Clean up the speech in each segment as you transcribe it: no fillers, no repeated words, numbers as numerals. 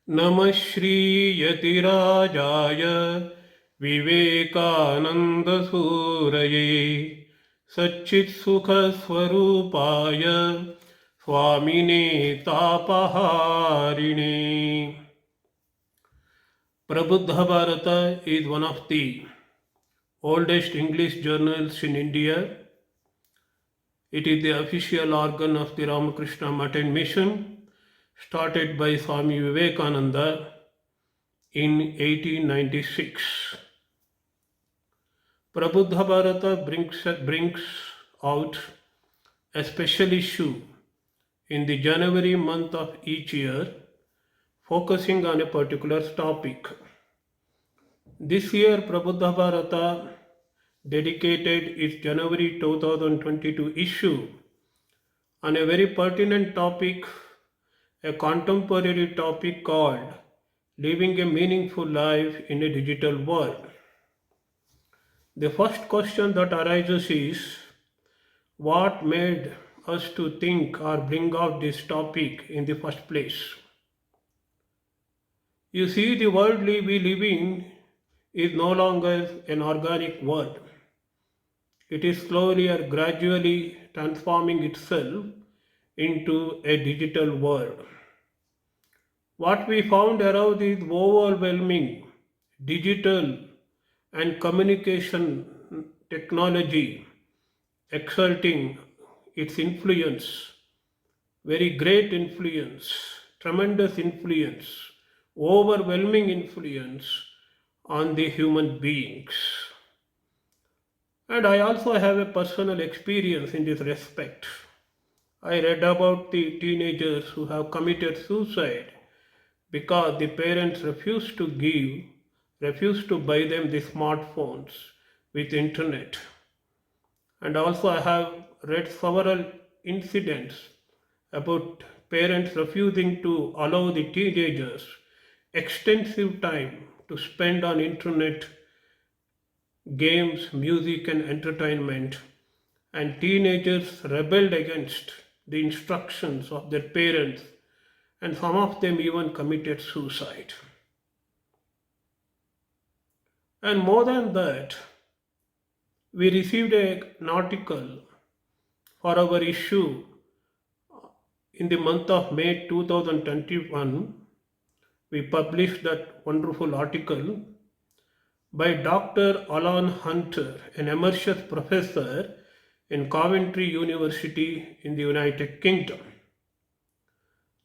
नमः श्रीयतिराजाय विवेकानन्दसूरये सच्चित्सुखस्वरूपाय स्वामिने तापहारिणे. Prabuddha Bharata is one of the oldest English journals in India. It is the official organ of the Ramakrishna Matin mission, started by Swami Vivekananda in 1896. Prabuddha Bharata brings out a special issue in the January month of each year, focusing on a particular topic. This year, Prabuddha Bharata dedicated its January 2022 issue on a very pertinent topic, a contemporary topic called Living a Meaningful Life in a Digital World. The first question that arises is, what made us to think or bring out this topic in the first place? You see, the world we live in is no longer an organic world. It is slowly or gradually transforming itself into a digital world. What we found around is overwhelming digital and communication technology exerting its influence, very great influence, tremendous influence, overwhelming influence on the human beings. And I also have a personal experience in this respect. I read about the teenagers who have committed suicide because the parents refused to buy them the smartphones with internet. And also I have read several incidents about parents refusing to allow the teenagers extensive time to spend on internet, games, music and entertainment, and teenagers rebelled against the instructions of their parents, and some of them even committed suicide. And more than that, we received an article for our issue in the month of May 2021. We published that wonderful article by Dr. Alan Hunter, an emeritus professor in Coventry University in the United Kingdom.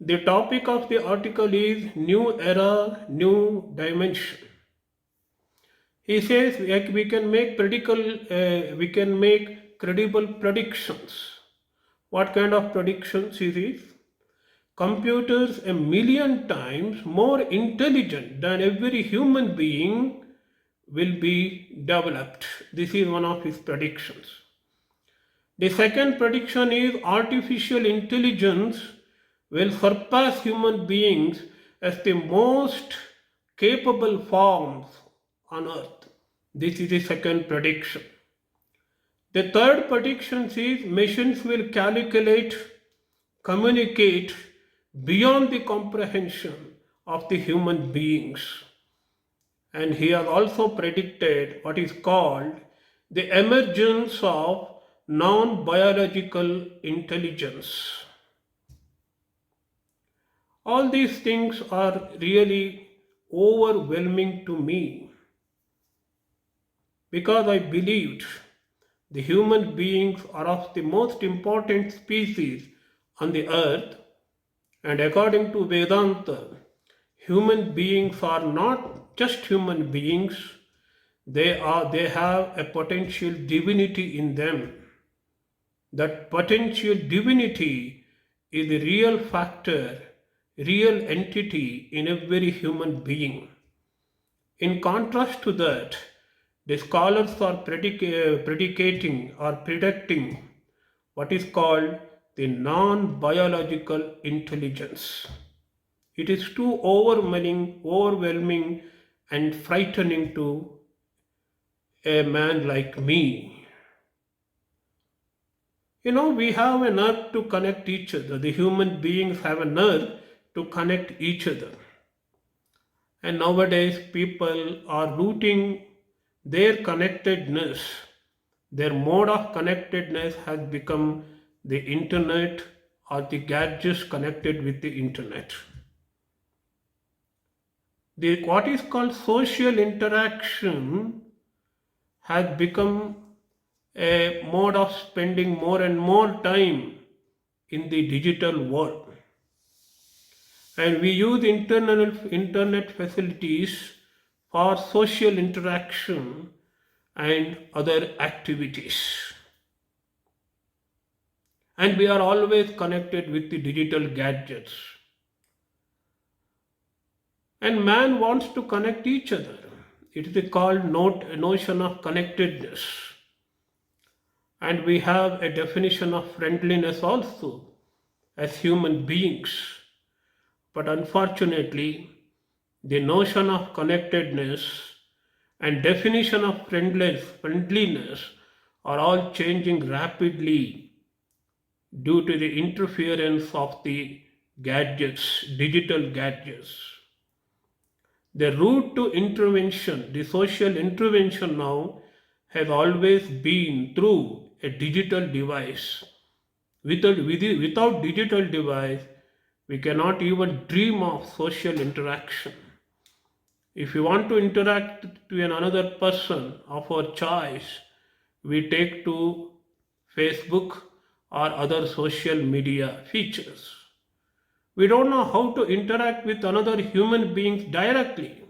The topic of the article is New Era, New Dimension. He says we can make credible predictions. What kind of predictions is it? Computers 1,000,000 times more intelligent than every human being will be developed. This is one of his predictions. The second prediction is artificial intelligence will surpass human beings as the most capable forms on earth. This is the second prediction. The third prediction is machines will calculate, communicate beyond the comprehension of the human beings. And he has also predicted what is called the emergence of non-biological intelligence. All these things are really overwhelming to me because I believed the human beings are of the most important species on the earth, and according to Vedanta, human beings are not just human beings, they have a potential divinity in them. That potential divinity is the real factor, real entity in every human being. In contrast to that, the scholars are predicting what is called the non-biological intelligence. It is too overwhelming and frightening to a man like me. We have a nerve to connect each other. The human beings have a nerve to connect each other. And nowadays, people are rooting their connectedness, their mode of connectedness has become the internet or the gadgets connected with the internet. What is called social interaction has become a mode of spending more and more time in the digital world. And we use internet facilities for social interaction and other activities. And we are always connected with the digital gadgets. And man wants to connect each other. It is called notion of connectedness. And we have a definition of friendliness also as human beings. But unfortunately, the notion of connectedness and definition of friendliness are all changing rapidly due to the interference of the gadgets, digital gadgets. The route to intervention, the social intervention now, has always been through a digital device. Without digital device, we cannot even dream of social interaction. If we want to interact with another person of our choice, we take to Facebook or other social media features. We don't know how to interact with another human beings directly.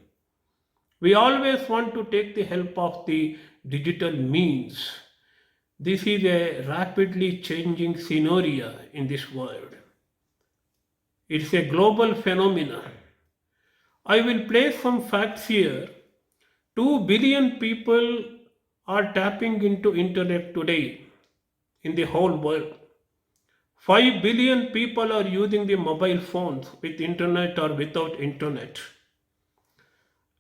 We always want to take the help of the digital means. This is a rapidly changing scenario in this world. It's a global phenomenon. I will place some facts here. 2 billion people are tapping into internet today in the whole world. 5 billion people are using the mobile phones with internet or without internet.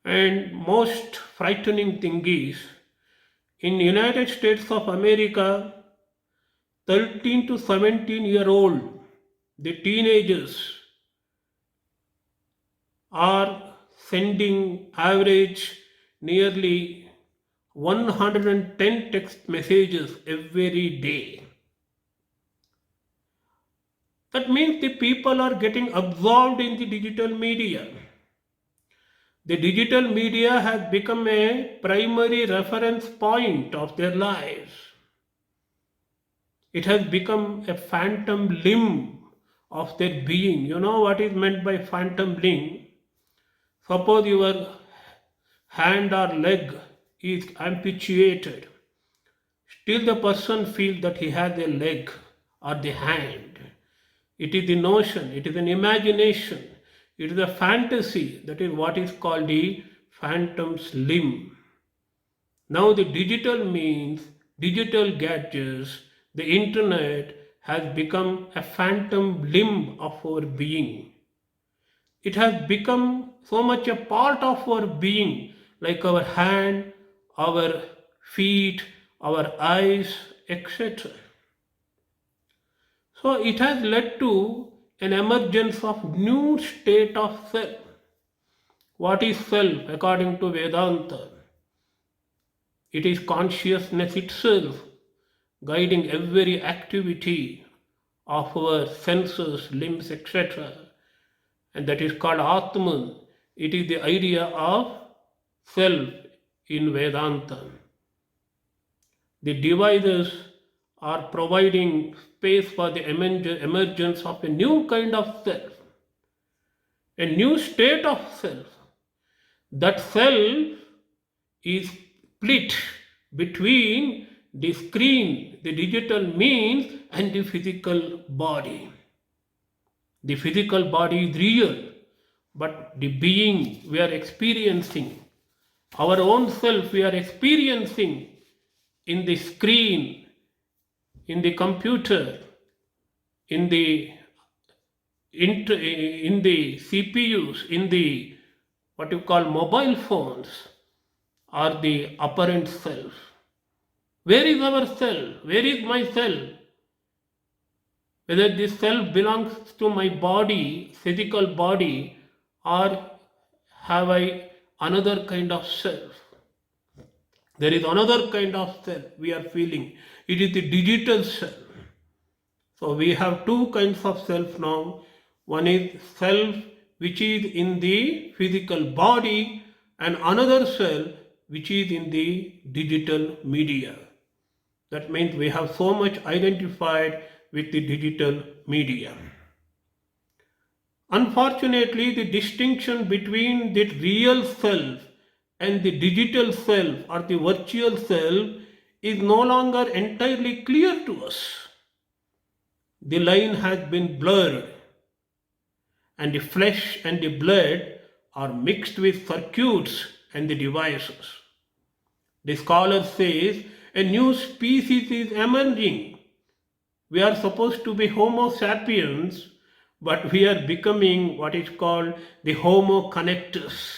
And most frightening thing is, in United States of America, 13 to 17-year-old, the teenagers are sending average nearly 110 text messages every day. That means the people are getting absorbed in the digital media. The digital media has become a primary reference point of their lives. It has become a phantom limb of their being. You know what is meant by phantom limb? Suppose your hand or leg is amputated. Still the person feels that he has a leg or the hand. It is the notion, it is an imagination, it is a fantasy. That is what is called the phantom's limb. Now the digital means, digital gadgets, the internet has become a phantom limb of our being. It has become so much a part of our being, like our hand, our feet, our eyes, etc. So it has led to an emergence of new state of self. What is self according to Vedanta? It is consciousness itself guiding every activity of our senses, limbs, etc. And that is called Atman. It is the idea of self in Vedanta. The devices are providing space for the emergence of a new kind of self, a new state of self. That self is split between the screen, the digital means, and the physical body. The physical body is real, but the being we are experiencing, our own self we are experiencing in the screen, in the computer, in the CPUs, in the what you call mobile phones, are the apparent self. Where is our self? Where is my self? Whether this self belongs to my body, physical body, or have I another kind of self? There is another kind of self we are feeling. It is the digital self. So we have two kinds of self now. One is self which is in the physical body, and another self which is in the digital media. That means we have so much identified with the digital media. Unfortunately, the distinction between the real self and the digital self or the virtual self is no longer entirely clear to us. The line has been blurred, and the flesh and the blood are mixed with circuits and the devices. The scholar says a new species is emerging. We are supposed to be Homo sapiens, but we are becoming what is called the Homo connectus.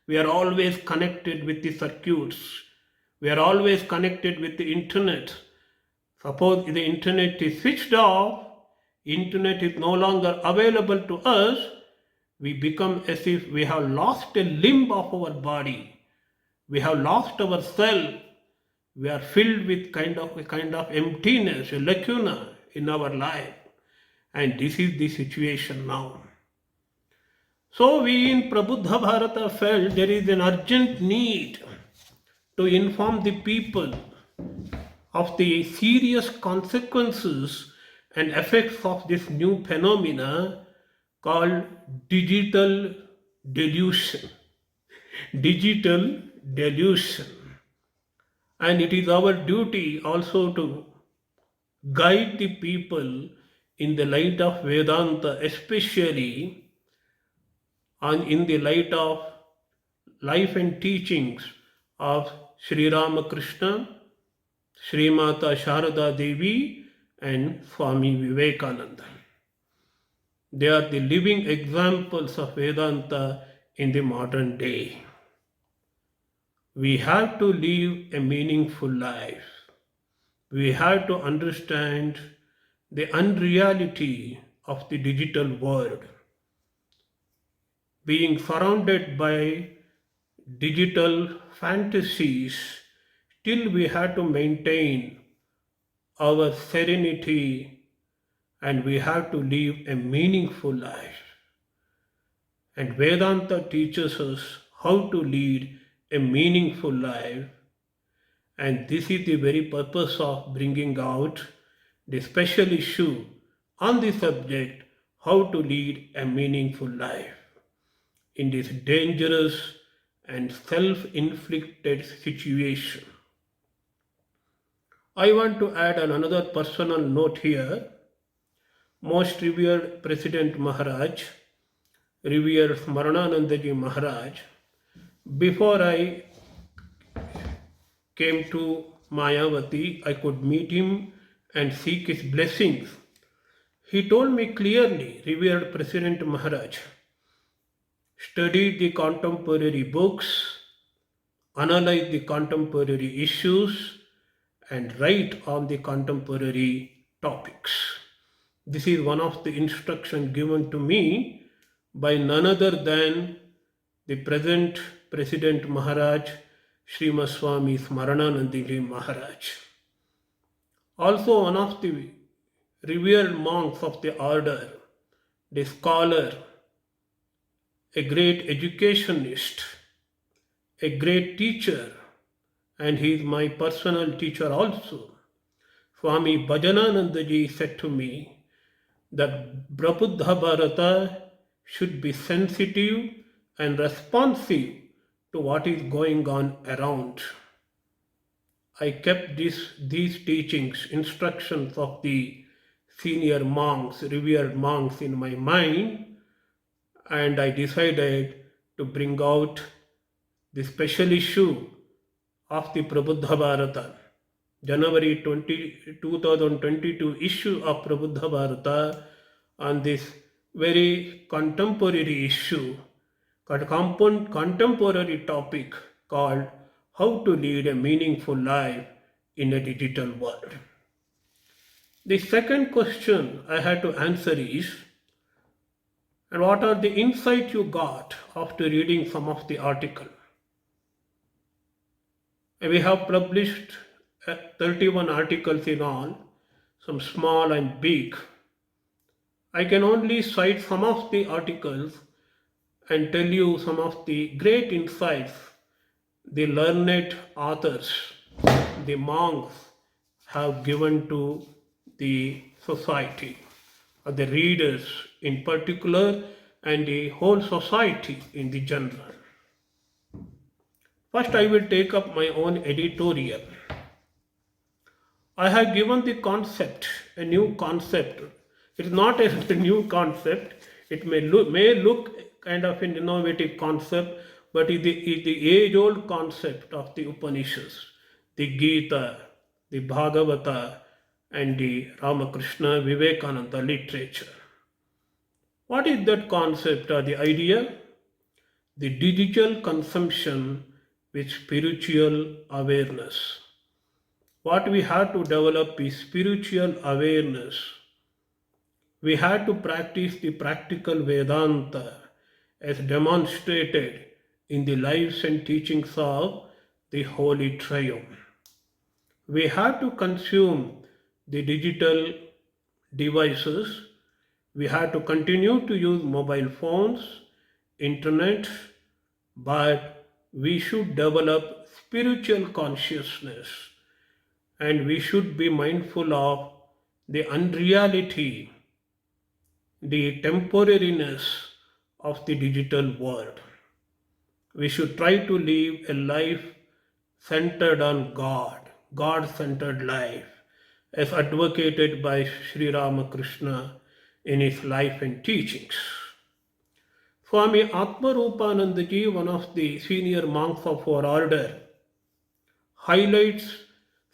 We are always connected with the circuits. We are always connected with the internet. Suppose the internet is switched off, internet is no longer available to us, we become as if we have lost a limb of our body. We have lost ourselves. We are filled with a kind of emptiness, a lacuna in our life. And this is the situation now. So we in Prabuddha Bharata felt there is an urgent need to inform the people of the serious consequences and effects of this new phenomena called digital delusion. Digital delusion. And it is our duty also to guide the people in the light of Vedanta, especially and in the light of life and teachings of Sri Ramakrishna, Sri Mata Sharada Devi, and Swami Vivekananda. They are the living examples of Vedanta in the modern day. We have to live a meaningful life. We have to understand the unreality of the digital world. Being surrounded by digital fantasies, still we have to maintain our serenity and we have to live a meaningful life. And Vedanta teaches us how to lead a meaningful life, and this is the very purpose of bringing out the special issue on the subject how to lead a meaningful life in this dangerous and self-inflicted situation. I want to add another personal note here. Most revered President Maharaj, revered Smarananandaji Maharaj, before I came to Mayavati, I could meet him and seek his blessings. He told me clearly, revered President Maharaj, study the contemporary books, analyze the contemporary issues, and write on the contemporary topics. This is one of the instructions given to me by none other than the present President Maharaj, Srimad Swami Smarananandji Maharaj. Also one of the revered monks of the order, the scholar, a great educationist, a great teacher, and he is my personal teacher also. Swami Bhajananandaji said to me that Prabuddha Bharata should be sensitive and responsive to what is going on around. I kept these teachings, instructions of the senior monks, revered monks in my mind, and I decided to bring out the special issue of the Prabuddha Bharata. January 2022 issue of Prabuddha Bharata on this very contemporary issue, contemporary topic called how to lead a meaningful life in a digital world. The second question I had to answer is, And what are the insight you got after reading some of the article? We have published 31 articles in all, some small and big. I can only cite some of the articles and tell you some of the great insights the learned authors, the monks, have given to the society, or the readers in particular, and the whole society in the general. First, I will take up my own editorial. I have given the concept, a new concept. It is not a new concept. It may look kind of an innovative concept, but it is the age-old concept of the Upanishads, the Gita, the Bhagavata, and the Ramakrishna Vivekananda literature. What is that concept or the idea? The digital consumption with spiritual awareness. What we have to develop is spiritual awareness. We have to practice the practical Vedanta as demonstrated in the lives and teachings of the Holy Trio. We have to consume the digital devices. We have to continue to use mobile phones, internet, but we should develop spiritual consciousness, and we should be mindful of the unreality, the temporariness of the digital world. We should try to live a life centered on God, God-centered life, as advocated by Sri Ramakrishna in his life and teachings. Swami Atmarupanandaji, one of the senior monks of our order, highlights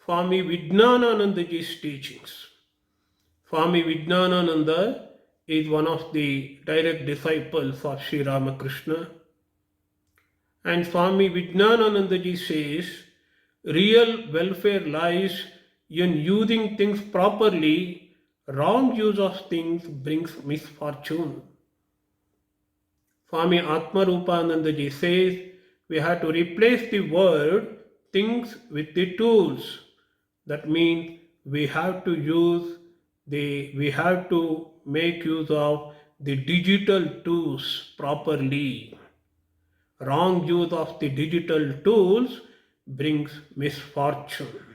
Swami Vijnananandaji's teachings. Swami Vijnanananda is one of the direct disciples of Sri Ramakrishna. And Swami Vivekananda says, real welfare lies in using things properly. Wrong use of things brings misfortune. Swami Atmarupanandaji says, we have to replace the word things with the tools. That means we have to make use of the digital tools properly. Wrong use of the digital tools brings misfortune.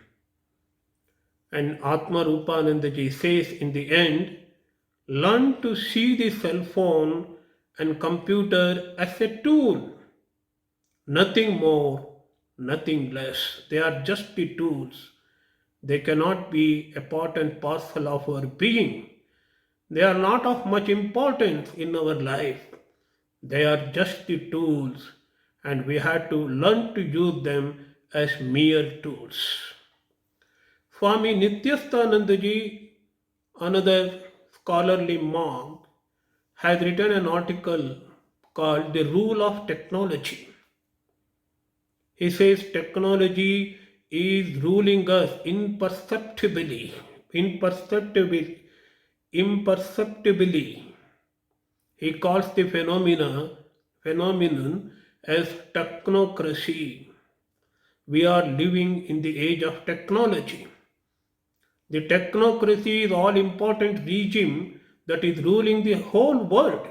And Atmarupanandaji says in the end, learn to see the cell phone and computer as a tool. Nothing more, nothing less. They are just the tools. They cannot be a part and parcel of our being. They are not of much importance in our life. They are just the tools, and we have to learn to use them as mere tools. Swami Nityastanandaji, another scholarly monk, has written an article called The Rule of Technology. He says technology is ruling us imperceptibly. He calls the phenomenon as technocracy. We are living in the age of technology. The technocracy is all important regime that is ruling the whole world.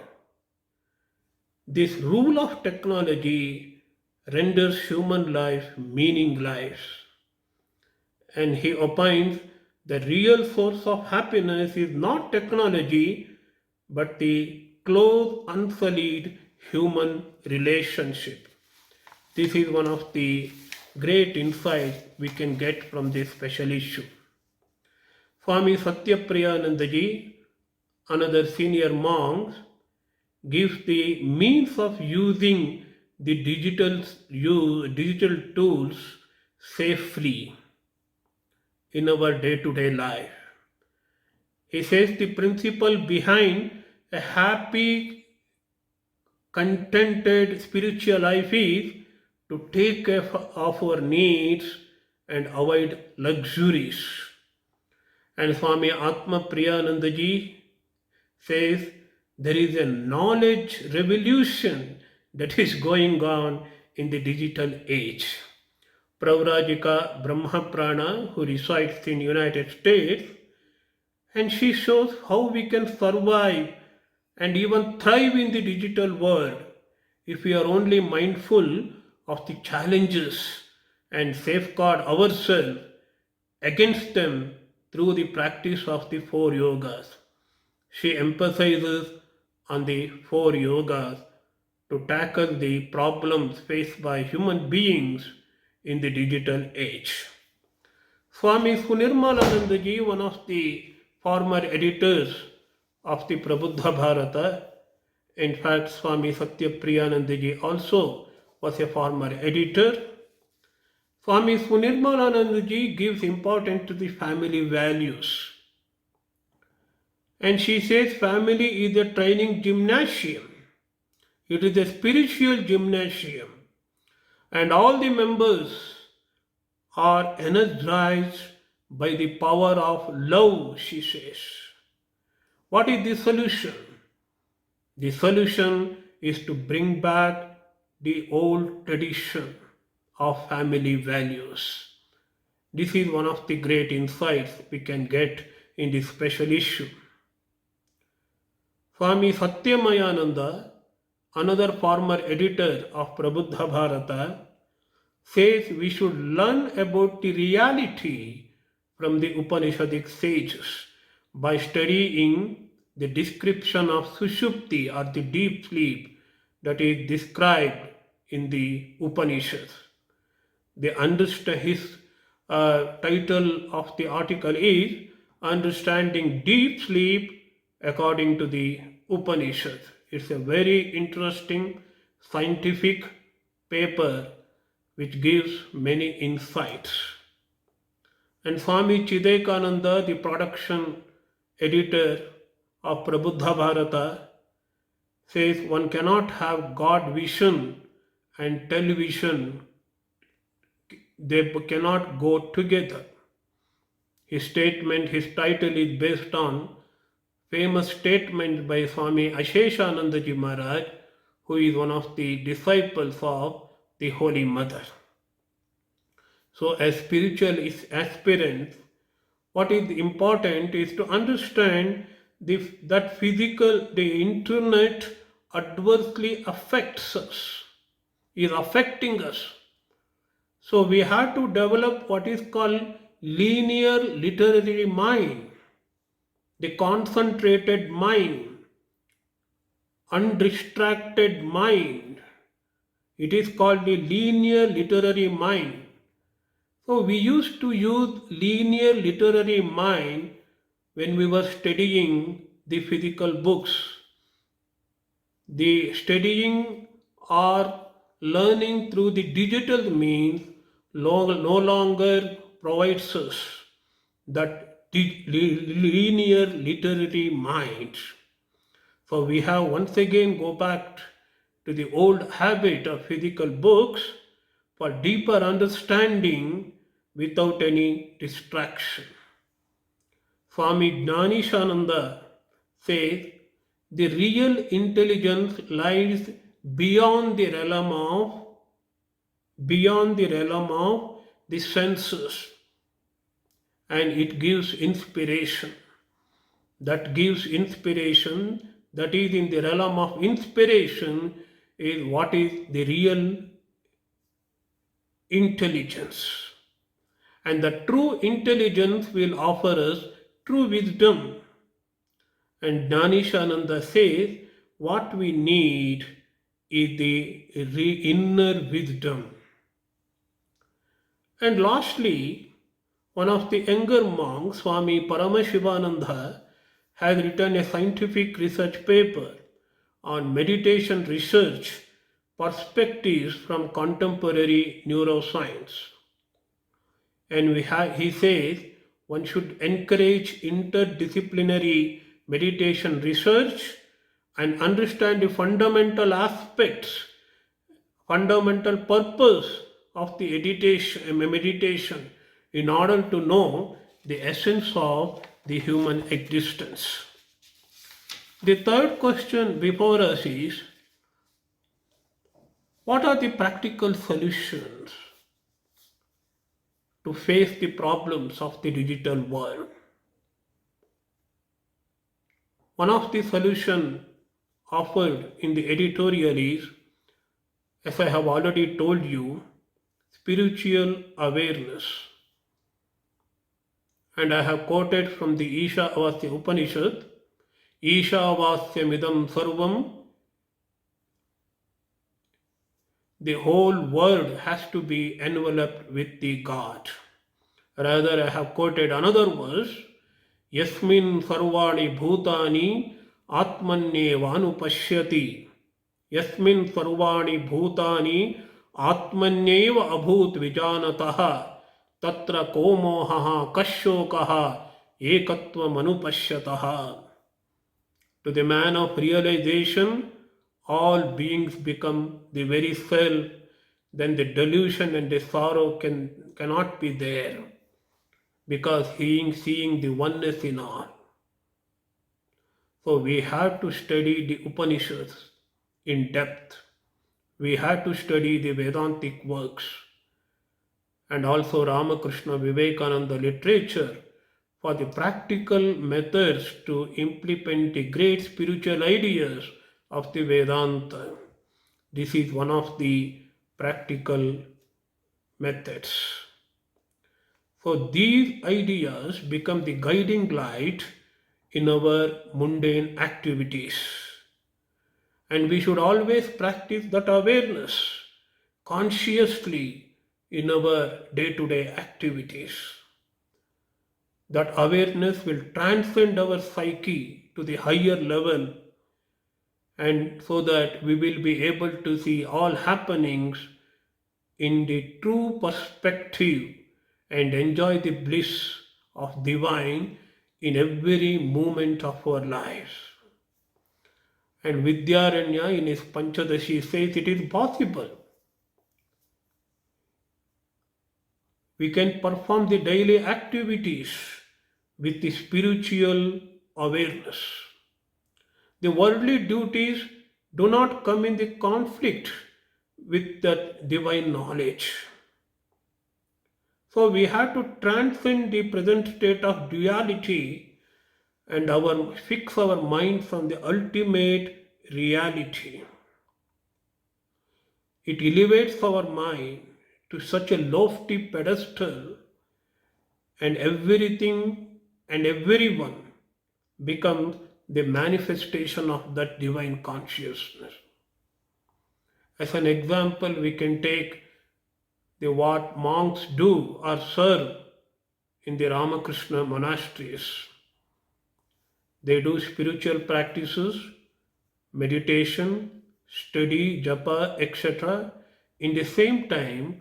This rule of technology renders human life meaningless. And he opines the real source of happiness is not technology, but the close, unsullied human relationship. This is one of the great insights we can get from this special issue. Swami Satyapriyanandaji, another senior monk, gives the means of using the digital tools safely in our day-to-day life. He says the principle behind a happy, contented spiritual life is to take care of our needs and avoid luxuries. And Swami Atma Priyanandaji says there is a knowledge revolution that is going on in the digital age. Pravrajika Brahmaprana, who resides in United States, and she shows how we can survive and even thrive in the digital world if we are only mindful of the challenges and safeguard ourselves against them through the practice of the four yogas. She emphasizes on the four yogas to tackle the problems faced by human beings in the digital age. Swami Sunirmalanandaji, one of the former editors of the Prabuddha Bharata, in fact, Swami Satyapriyanandaji also was a former editor. Swami Sunirmalanandaji gives importance to the family values. And she says family is a training gymnasium. It is a spiritual gymnasium. And all the members are energized by the power of love, she says. What is the solution? The solution is to bring back the old tradition of family values. This is one of the great insights we can get in this special issue. Swami Satyamayananda, another former editor of Prabuddha Bharata, says we should learn about the reality from the Upanishadic sages by studying the description of Sushupti or the deep sleep that is described in the Upanishads. His title of the article is Understanding Deep Sleep According to the Upanishads. It's a very interesting scientific paper which gives many insights. And Swami Chidekananda, the production editor of Prabuddha Bharata, says one cannot have God vision and television, they cannot go together. His title is based on famous statement by Swami Asheshanandaji Maharaj, who is one of the disciples of the Holy Mother. So as spiritual aspirants, what is important is to understand that the internet adversely affects us, is affecting us. So we have to develop what is called linear literary mind, the concentrated mind, undistracted mind. It is called the linear literary mind. So we used to use linear literary mind when we were studying the physical books. The studying or learning through the digital means no longer provides us that linear literary mind. So we have once again go back to the old habit of physical books for deeper understanding without any distraction. Swami Jnanishananda says the real intelligence lies beyond the realm of the senses, and it gives inspiration. That gives inspiration, that is in the realm of inspiration, is what is the real intelligence. And the true intelligence will offer us true wisdom. And Jnanishananda says what we need is the inner wisdom. And lastly, one of the younger monks, Swami Paramashivananda, has written a scientific research paper on meditation research perspectives from contemporary neuroscience. And he says one should encourage interdisciplinary meditation research and understand the fundamental aspects, fundamental purpose of the meditation in order to know the essence of the human existence. The third question before us is, what are the practical solutions to face the problems of the digital world? One of the solutions offered in the editorial is, as I have already told you, spiritual awareness. And I have quoted from the Ishavasya Upanishad, Ishavasyamidam sarvam, the whole world has to be enveloped with the God. Rather, I have quoted another verse, Yasmin sarvani bhutani atmanyevanupashyati. Yasmin sarvani bhutani atmanyeva abhut vijanataha tatra komohaha kashokaha ekatva manupashyataha. To the man of realization, all beings become the very self, then the delusion and the sorrow cannot be there because he is seeing the oneness in all. So we have to study the Upanishads in depth. We have to study the Vedantic works and also Ramakrishna Vivekananda literature for the practical methods to implement the great spiritual ideas of the Vedanta. This is one of the practical methods. So these ideas become the guiding light in our mundane activities. And we should always practice that awareness consciously in our day-to-day activities. That awareness will transcend our psyche to the higher level, and so that we will be able to see all happenings in the true perspective and enjoy the bliss of divine in every moment of our lives. And Vidyaranya in his Panchadashi says it is possible. We can perform the daily activities with the spiritual awareness. The worldly duties do not come in the conflict with that divine knowledge. So we have to transcend the present state of duality and fix our minds on the ultimate reality. It elevates our mind to such a lofty pedestal, and everything and everyone becomes the manifestation of that divine consciousness. As an example, we can take what monks do or serve in the Ramakrishna monasteries. They do spiritual practices, meditation, study, japa, etc. In the same time,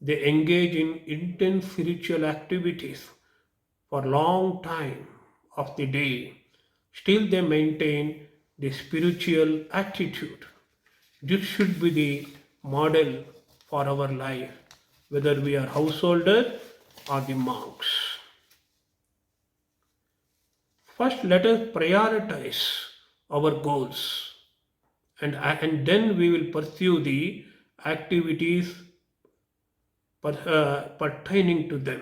they engage in intense spiritual activities for long time of the day. Still they maintain the spiritual attitude. This should be the model for our life, whether we are householders or the monks. First, let us prioritize our goals, and then we will pursue the activities pertaining to them.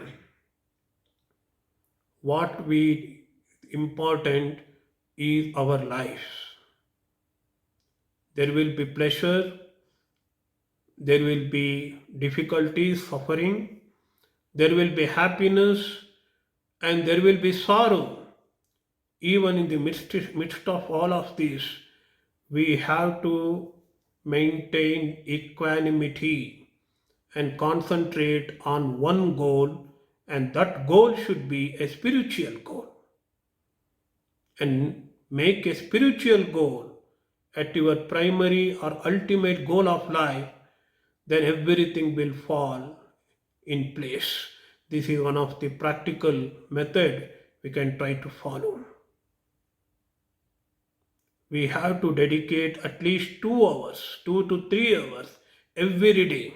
What we important is our lives. There will be pleasure, there will be difficulties, suffering, there will be happiness, and there will be sorrow. Even in the midst of all of this, we have to maintain equanimity and concentrate on one goal, and that goal should be a spiritual goal. And make a spiritual goal at your primary or ultimate goal of life, then everything will fall in place. This is one of the practical method we can try to follow. We have to dedicate at least 2 hours, 2 to 3 hours every day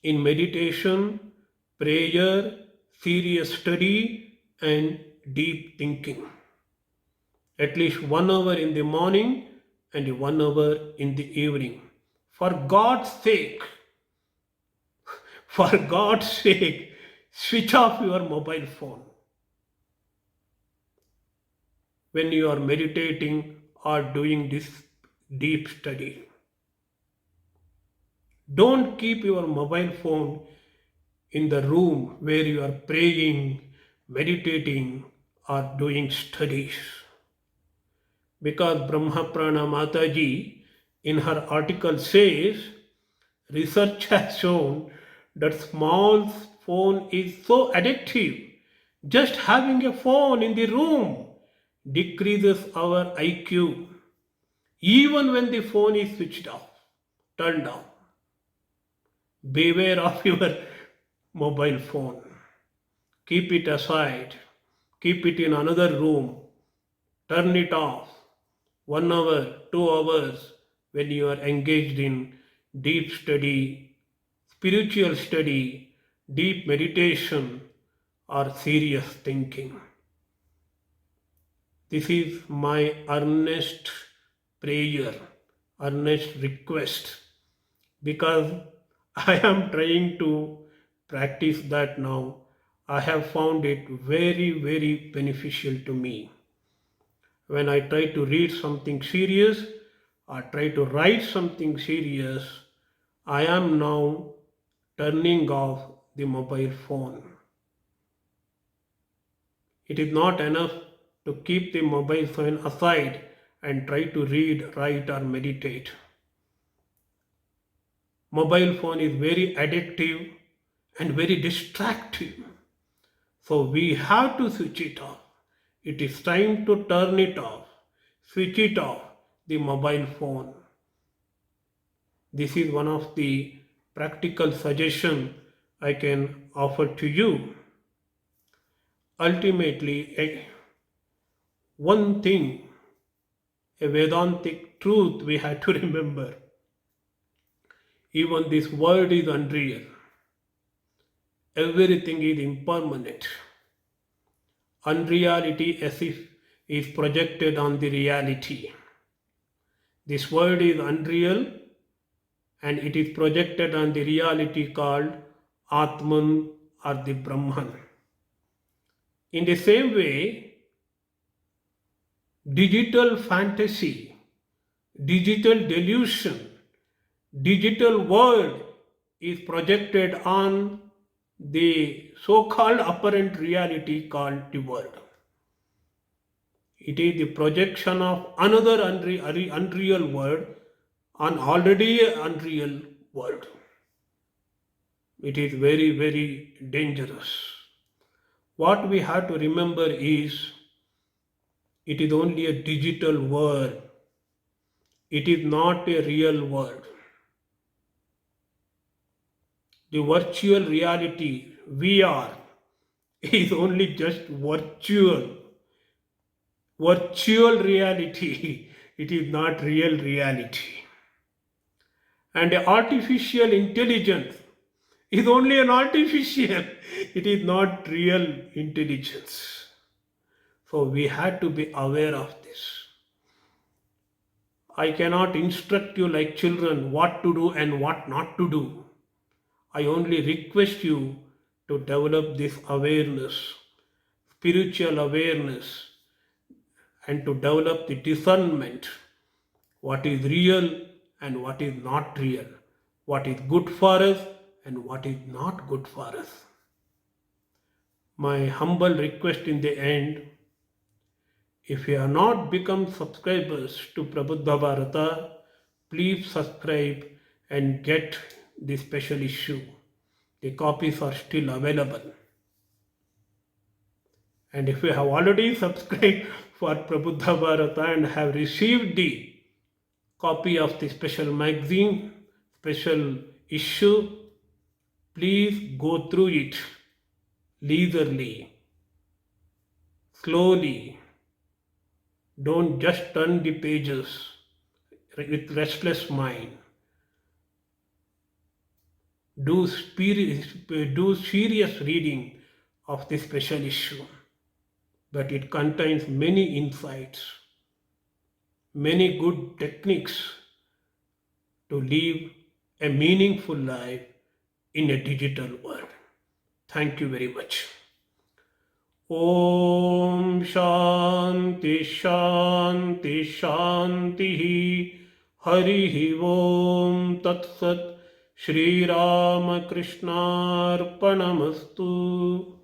in meditation, prayer, serious study, and deep thinking. at least 1 hour in the morning and 1 hour in the evening. For God's sake, for God's sake, switch off your mobile phone when you are meditating or doing this deep study. Don't keep your mobile phone in the room where you are praying, meditating, or doing studies. Because Brahma Prana Mataji in her article says, research has shown that small phone is so addictive. Just having a phone in the room decreases our IQ even when the phone is switched off, turned off. Beware of your mobile phone. Keep it aside. Keep it in another room. Turn it off. 1 hour, 2 hours when you are engaged in deep study, spiritual study, deep meditation, or serious thinking. This is my earnest prayer, earnest request, because I am trying to practice that now. I have found it very, very beneficial to me. When I try to read something serious or try to write something serious, I am now turning off the mobile phone. It is not enough to keep the mobile phone aside and try to read, write, or meditate. Mobile phone is very addictive and very distracting. So we have to switch it off. It is time to turn it off. Switch it off, the mobile phone. This is one of the practical suggestions I can offer to you. Ultimately, one thing, a Vedantic truth we have to remember. Even this world is unreal. Everything is impermanent. Unreality as if is projected on the reality. This world is unreal and it is projected on the reality called Atman or the Brahman. In the same way, digital fantasy, digital delusion, digital world is projected on the so-called apparent reality called the world. It is the projection of another unreal world on already unreal world. It is very, very dangerous. What we have to remember is it is only a digital world. It is not a real world. The virtual reality, VR, is only just virtual. Virtual reality, it is not real reality. And artificial intelligence is only an artificial, it is not real intelligence. So we had to be aware of this. I cannot instruct you like children what to do and what not to do. I only request you to develop this awareness, spiritual awareness, and to develop the discernment, what is real and what is not real, what is good for us and what is not good for us. My humble request in the end, if you have not become subscribers to Prabuddha Bharata, please subscribe and get the special issue. The copies are still available. And if you have already subscribed for Prabuddha Bharata and have received the copy of the special magazine, special issue, please go through it leisurely, slowly. Don't just turn the pages with restless mind. Do serious reading of the special issue, but it contains many insights. many good techniques to live a meaningful life in a digital world. Thank you very much. Om Shanti Shanti Shanti Hari Om Tat Sat Sri Ramakrishna Arpanamastu.